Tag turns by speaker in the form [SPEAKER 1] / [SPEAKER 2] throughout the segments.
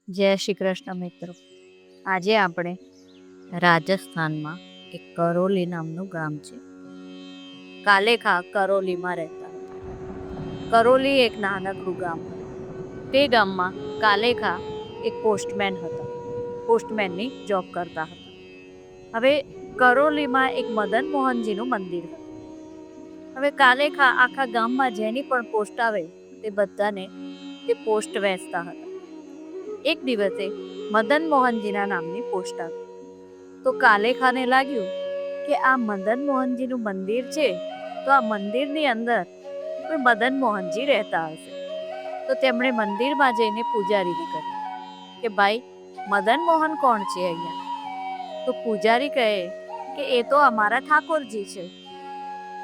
[SPEAKER 1] જય શ્રી કૃષ્ણ મિત્રો. આજે આપણે રાજસ્થાનમાં એક કરોલી નામનું ગામ છે. કાલેખા કરોલીમાં રહેતા હતા. કરોલી એક નાનકડું ગામ હતું. તે ગામમાં કાલેખા એક પોસ્ટમેન હતા. પોસ્ટમેનની જોબ કરતા હતા. હવે કરોલીમાં એક મદન મોહનજીનું મંદિર હતું. હવે કાલેખા આખા ગામમાં જેની પણ પોસ્ટ આવે તે બધાને તે પોસ્ટ વેચતા હતા. એક દિવસે મદન મોહનજીના નામની પોસ્ટ આવી. તો કાલેખાને લાગ્યું કે આ મદન મોહનજીનું મંદિર છે, તો આ મંદિરની અંદર કોઈ મદન મોહનજી રહેતા હશે. તો તેમણે મંદિરમાં જઈને પૂજારીને કહ્યું કે ભાઈ, મદન મોહન કોણ છે અહીંયા? તો પૂજારી કહે કે એ તો અમારા ઠાકોરજી છે.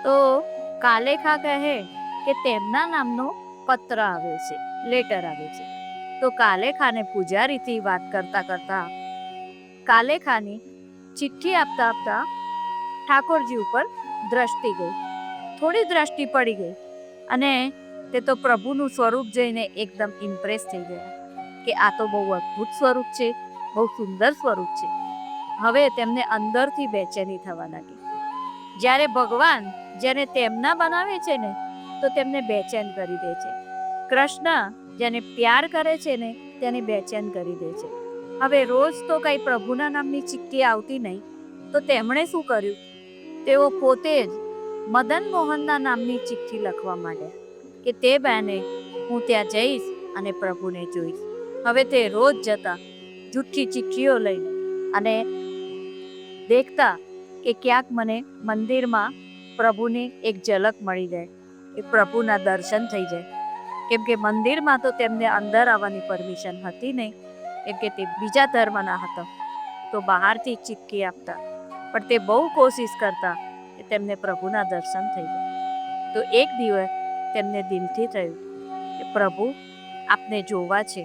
[SPEAKER 1] તો કાલેખા કહે કે તેમના નામનો પત્ર આવે છે, લેટર આવે છે. તો કાલેખાને પૂજારીથી વાત કરતા કરતા કાલેખાની ચિઠ્ઠી આપતા આપતા ઠાકોરજી ઉપર દ્રષ્ટિ ગઈ. થોડી દ્રષ્ટિ પડી ગઈ અને તે તો પ્રભુનું સ્વરૂપ જોઈને એકદમ ઇમ્પ્રેસ થઈ ગયા કે આ તો બહુ અદ્ભુત સ્વરૂપ છે, બહુ સુંદર સ્વરૂપ છે. હવે તેમને અંદરથી બેચેની થવા લાગી. જ્યારે ભગવાન જેને તેમના બનાવે છે ને, તો તેમને બેચેન કરી દે છે. કૃષ્ણ જેને પ્યાર કરે છે ને, તેને બેચેન કરી દે છે. હવે રોજ તો કઈ પ્રભુના નામની ચિઠ્ઠી આવતી નહીં, તો તેમણે શું કર્યું? તેઓ પોતે જ મદન મોહનના નામની ચિઠ્ઠી લખવા માંડ્યા કે તે બહેને હું ત્યાં જઈશ અને પ્રભુને જોઈશ. હવે તે રોજ જતા જૂઠી ચિઠ્ઠીઓ લઈને અને દેખતા કે ક્યાંક મને મંદિરમાં પ્રભુની એક ઝલક મળી જાય, એ પ્રભુના દર્શન થઈ જાય. કેમ કે મંદિરમાં તો તેમને અંદર આવવાની પરમિશન હતી નહીં, કેમ કે તે બીજા ધર્મના હતા. તો બહારથી ચિઠ્ઠી આપતા, પણ તે બહુ કોશિશ કરતા કે તેમને પ્રભુના દર્શન થઈ જાય. તો એક દિવસ તેમને દિલથી થયું કે પ્રભુ, આપને જોવા છે,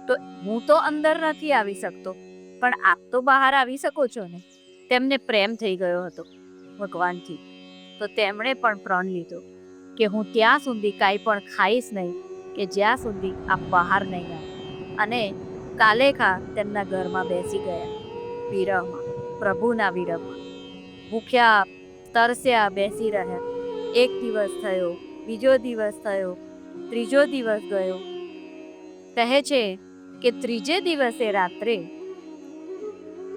[SPEAKER 1] તો હું તો અંદર નથી આવી શકતો, પણ આપ તો બહાર આવી શકો છો ને. તેમને પ્રેમ થઈ ગયો હતો ભગવાનથી. તો તેમણે પણ પ્રણ લીધો કે હું ત્યાં સુધી કાંઈ પણ ખાઈશ નહીં કે જ્યાં સુધી આપ બહાર નહીં આવે. અને કાલેખા તેમના ઘરમાં બેસી ગયા વિરહમાં, પ્રભુના વિરહમાં. ભૂખ્યા તરસ્યા બેસી રહ્યા. એક દિવસ થયો, બીજો દિવસ થયો, ત્રીજો દિવસ ગયો. કહે છે કે ત્રીજે દિવસે રાત્રે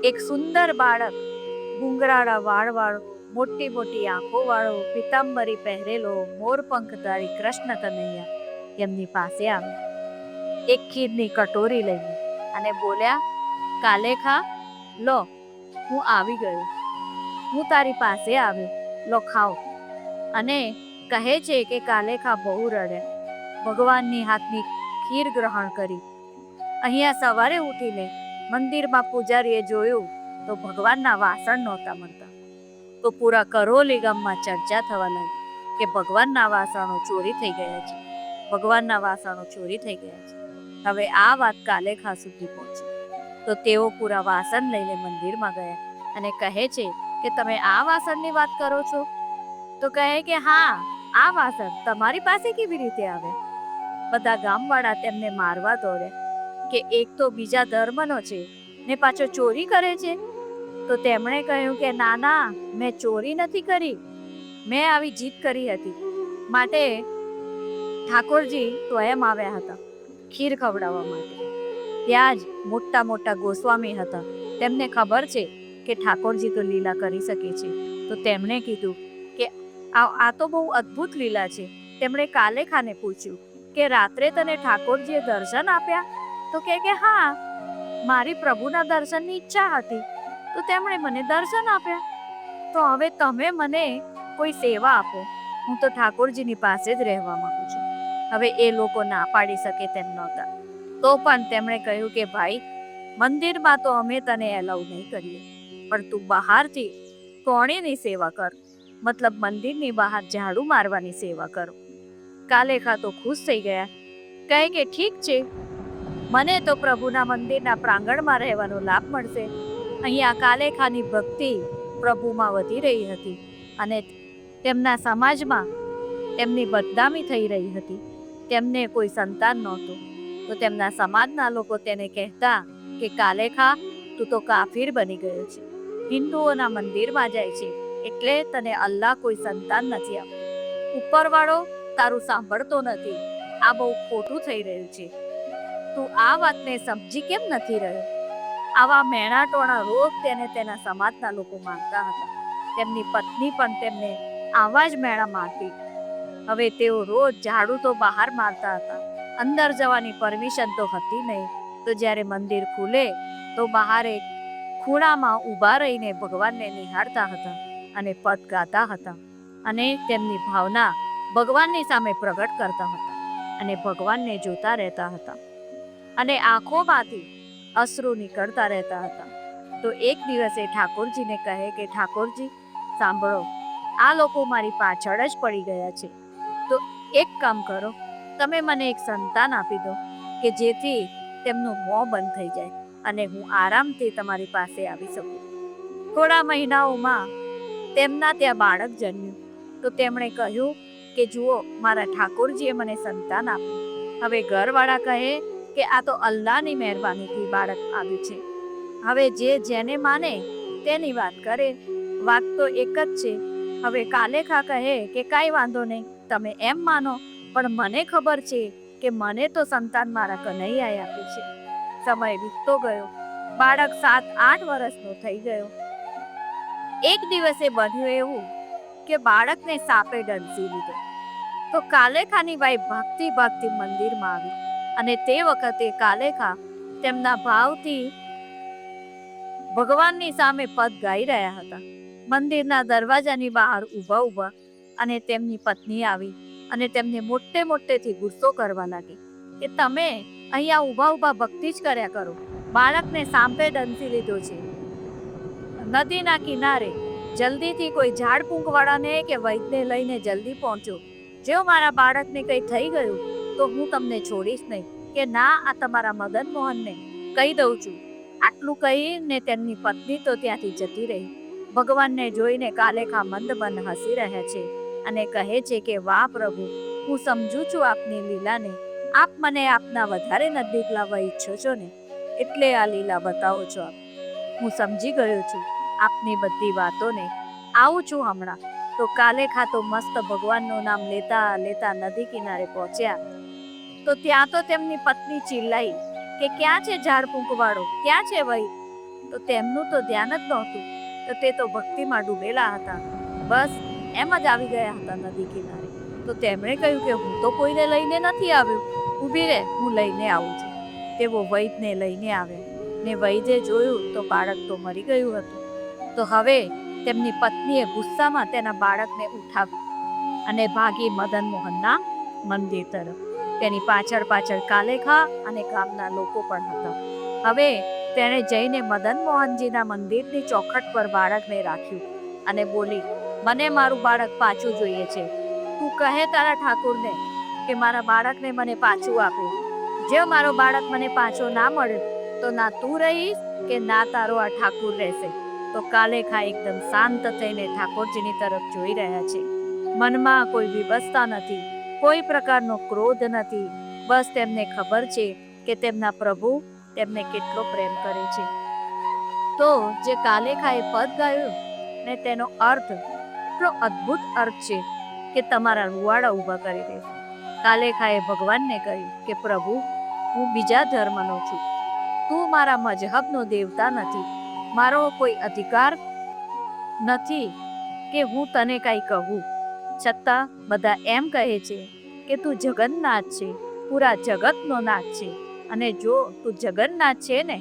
[SPEAKER 1] એક સુંદર બાળક, ઘૂંઘરાળા વાળવાળો, મોટી મોટી આંખો વાળો, પીતાંબરી પહેરેલો, મોરપંખધારી કૃષ્ણ કનૈયા એમની પાસે આવ્યા એક ખીરની કટોરી લઈને અને બોલ્યા, કાલેખા, લો, હું આવી ગયો, હું તારી પાસે આવ્યો, લો ખાઓ. અને કહે છે કે કાલેખા બહુ રડ્યા. ભગવાનની હાથની ખીર ગ્રહણ કરી. અહીંયા સવારે ઉઠીને મંદિરમાં પૂજારીએ જોયું તો ભગવાનના વાસણ નહોતા મળતા. તો પૂરા કરોલી ગામમાં ચર્ચા થવા લાગી કે ભગવાનના વાસણો ચોરી થઈ ગયા છે, ભગવાનના વાસણો ચોરી થઈ ગયા છે. હવે આ વાત કાલેખા સુધી પહોંચી. તો તેઓ પૂરા વાસણ લઈને મંદિરમાં ગયા અને કહે છે કે તમે આ વાસણની વાત કરો છો? તો કહે કે હા, આ વાસણ તમારી પાસે કેવી રીતે આવે? બધા ગામવાળા તેમને મારવા દોડ્યા કે એક તો બીજા ધર્મનો છે ને પાછો ચોરી કરે છે. તો તેમણે કહ્યું કે ના ના, મેં ચોરી નથી કરી, મેં આવી જીદ કરી હતી. માટે ઠાકોરજી સ્વયં આવ્યા હતા ખીર ખવડાવવા માટે. ત્યાં જ મોટા મોટા ગોસ્વામી હતા. તેમને ખબર છે કે ઠાકોરજી તો લીલા કરી શકે છે. તો તેમણે કીધું કે આ તો બહુ અદ્ભુત લીલા છે. તેમણે કાલેખાને પૂછ્યું કે રાત્રે તને ઠાકોરજીએ દર્શન આપ્યા? તો કે હા, મારી પ્રભુના દર્શનની ઈચ્છા હતી, તો તેમણે મને દર્શન આપ્યા. તો હવે તમે મને કોઈ સેવા આપો, હું તો ઠાકોરજીની પાસે જ રહેવા માંગુ છું. હવે એ લોકો ના પાડી શકે તેમ નહોતા. તો પણ તેમણે કહ્યું કે ભાઈ, મંદિરમાં તો અમે તને એલાઉ નહીં કરીએ, પણ તું બહારથી કોણીની સેવા કર, મતલબ મંદિરની બહાર ઝાડુ મારવાની સેવા કરો. કાલેખા તો ખુશ થઈ ગયા. કહે કે ઠીક છે, મને તો પ્રભુના મંદિરના પ્રાંગણમાં રહેવાનો લાભ મળશે. અહીંયા કાલેખાની ભક્તિ પ્રભુમાં વધી રહી હતી અને તેમના સમાજમાં તેમની બદનામી થઈ રહી હતી. તેમને કોઈ સંતાન નહોતું. તો તેમના સમાજના લોકો તેને કહેતા કે કાલેખા, તું તો કાફીર બની ગયો છે, હિન્દુઓના મંદિરમાં જાય છે, એટલે તને અલ્લાહ કોઈ સંતાન નથી આપતો. ઉપરવાળો તારું સાંભળતો નથી. આ બહુ ખોટું થઈ રહ્યું છે. તું આ વાતને સમજી કેમ નથી રહ્યો? આવા મેણાટોણા રોજ તેને તેના સમાજના લોકો મારતા હતા. તેમની પત્ની પણ તેમને આવા જ મેણા મારતી. હવે તેઓ રોજ ઝાડુ તો બહાર મારતા હતા. અંદર જવાની પરમિશન તો હતી નહીં. તો જ્યારે મંદિર ખુલે તો બહાર એક ખૂણામાં ઊભા રહીને ભગવાનને નિહાળતા હતા અને પદ ગાતા હતા અને તેમની ભાવના ભગવાનની સામે પ્રગટ કરતા હતા અને ભગવાનને જોતા રહેતા હતા અને આંખોમાંથી અશ્રુ નીકળતા રહેતા હતા. તો એક દિવસે ઠાકોરજીને કહે કે ઠાકોરજી સાંભળો, આ લોકો મારી પાછળ જ પડી ગયા છે. તો એક કામ કરો, તમે મને એક સંતાન આપી દો કે જેથી તેમનું મોં બંધ થઈ જાય અને હું આરામથી તમારી પાસે આવી શકું. થોડા મહિનાઓમાં તેમના ત્યાં બાળક જન્મ્યું. તો તેમણે કહ્યું કે જુઓ, મારા ઠાકોરજીએ મને સંતાન આપ્યું. હવે ઘરવાળા કહે કે આ તો અલ્લાહની મહેરબાનીથી બાળક આવ્યું છે. હવે જે જેને માને તેની વાત કરે. વાત તો એક જ છે. હવે કાલેખા કહે કે કાંઈ વાંધો નહીં, તમે એમ માનો, પણ મને ખબર છે કે મને તો સંતાન મારા કનૈયાએ આપ્યું છે. સમય વીતતો ગયો. બાળક 7-8 વર્ષનો થઈ ગયો. એક દિવસે બન્યું એવું કે બાળકને સાપે ડંસી લીધો. તો કાલેખાની બાઈ ભાગતી મંદિરમાં આવી અને તે વખતે કાલેખા તેમના ભાવથી ભગવાનની સામે પદ ગાઈ રહ્યા હતા. મંદિરના દરવાજાની બહાર ઊભા અને તેમની પત્ની આવી અને તેમને મોટેથી ગુસ્સો કરવા લાગી કે તમે અહીંયા ઊભા ભક્તિ જ કર્યા કરો. બાળકને સાંપે ડંસી લીધો છે. નદીના કિનારે જલ્દીથી કોઈ ઝાડ ફૂંકવાળાને કે વૈદ્યને લઈને જલ્દી પહોંચો. જો મારા બાળકને કંઈ થઈ ગયું તો હું તમને છોડીશ નહીં, કે ના, આ તમારા મદન મોહનને કહી દઉં છું. આટલું કહીને તેમની પત્ની તો ત્યાંથી જતી રહી. ભગવાનને જોઈને કાલેખા મંદ હસી રહ્યા છે અને કહે છે કે વાહ પ્રભુ, હું સમજુ છું આપની લીલાને. આપ મને આપના વધારે નજીક લાવવા ઈચ્છો છો ને, એટલે આ લીલા બતાવો છો આપ. હું સમજી ગયો છું આપની બધી વાતોને. આવું છું હમણાં. તો કાલેખા તો મસ્ત ભગવાનનું નામ લેતા નદી કિનારે પહોંચ્યા. તો ત્યાં તો તેમની પત્ની ચિલ્લાઈ કે ક્યાં છે ઝાડ ફૂંકવાળો, ક્યાં છે વઈ? તો તેમનું તો ધ્યાન જ નહોતું. તો તે તો ભક્તિમાં ડૂબેલા હતા. બસ એમ જ આવી ગયા હતા નદી કિનારે. તો તેમણે કહ્યું કે હું તો કોઈને લઈને નથી આવ્યો, ઊભી રહે, હું લઈને આવું છું. તેઓ વૈદ્યને લઈને આવ્યા ને વૈદ્યે જોયું તો બાળક તો મરી ગયું હતું. તો હવે તેમની પત્નીએ ગુસ્સામાં તેના બાળકને ઉઠાવ્યું અને ભાગી મદન મોહનના મંદિર તરફ. તેની પાછળ કાલેખા અને ગામના લોકો પણ હતા. હવે તેણે જઈને મદન મોહનજીના મંદિરની ચોખટ પર બાળકને રાખ્યું અને બોલી, મને મારું બાળક પાછું જોઈએ છે. તું કહે તારા ઠાકોરને કે મારા બાળકને મને પાછું આપે. જો મારો બાળક મને પાછો ના મળે તો ના તું રહીશ કે ના તારો આ ઠાકુર રહેશે. તો કાલેખા એકદમ શાંત થઈને ઠાકોરજીની તરફ જોઈ રહ્યા છે. મનમાં કોઈ વિવશતા નથી, કોઈ પ્રકારનો ક્રોધ નથી. બસ તેમને ખબર છે કે તેમના પ્રભુ તેમને કેટલો પ્રેમ કરે છે. તો જે કાલેખાએ પદ ગાયું ને તેનો અર્થ એટલો અદ્ભુત અર્થ છે કે તમારા રૂવાડા ઊભા કરી દે. કાલેખાએ ભગવાનને કહ્યું કે પ્રભુ, હું બીજા ધર્મનો છું. તું મારા મજહબનો દેવતા નથી. મારો કોઈ અધિકાર નથી કે હું તને કાંઈ કહું. છતાં બધા એમ કહે છે કે તું જગન્નાથ છે, પૂરા જગતનો નાથ છે. અને જો તું જગન્નાથ છે ને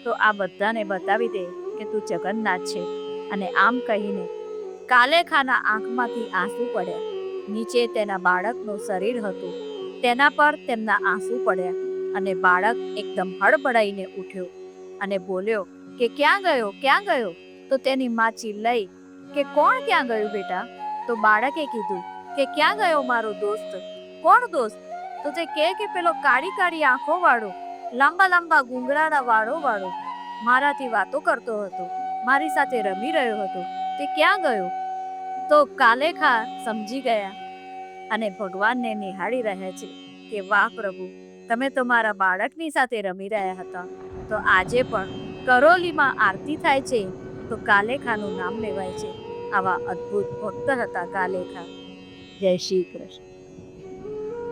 [SPEAKER 1] તો આ બધાને બતાવી દે કે તું જગન્નાથ છે. અને આમ કહીને કાલેખાના આંખમાંથી આંસુ પડ્યા. નીચે તેના બાળકનું શરીર હતું, તેના પર તેમના આંસુ પડ્યા અને બાળક એકદમ હડબડાઈને ઉઠ્યો અને બોલ્યો કે ક્યાં ગયો? તો તેની માં ચિલ્લાઈ કે કોણ ક્યાં ગયું બેટા? તો બાળકે કીધું કે ક્યાં ગયો મારો દોસ્ત? કોણ દોસ્ત? તો તે કે પેલો કાળી આંખો વાળો, લાંબા ગુંગળાના વાળો મારાથી વાતો કરતો હતો, મારી સાથે રમી રહ્યો હતો, તે ક્યાં ગયો? તો કાલેખા સમજી ગયા અને ભગવાનને નિહાળી રહ્યા છે કે વાહ પ્રભુ, તમે તો મારા બાળકની સાથે રમી રહ્યા હતા, તો આજે પણ કરોલીમાં આરતી થાય છે તો કાલેખાનું નામ લેવાય છે. આવા અદ્ભુત ભક્ત હતા કાલેખા. જય શ્રી કૃષ્ણ.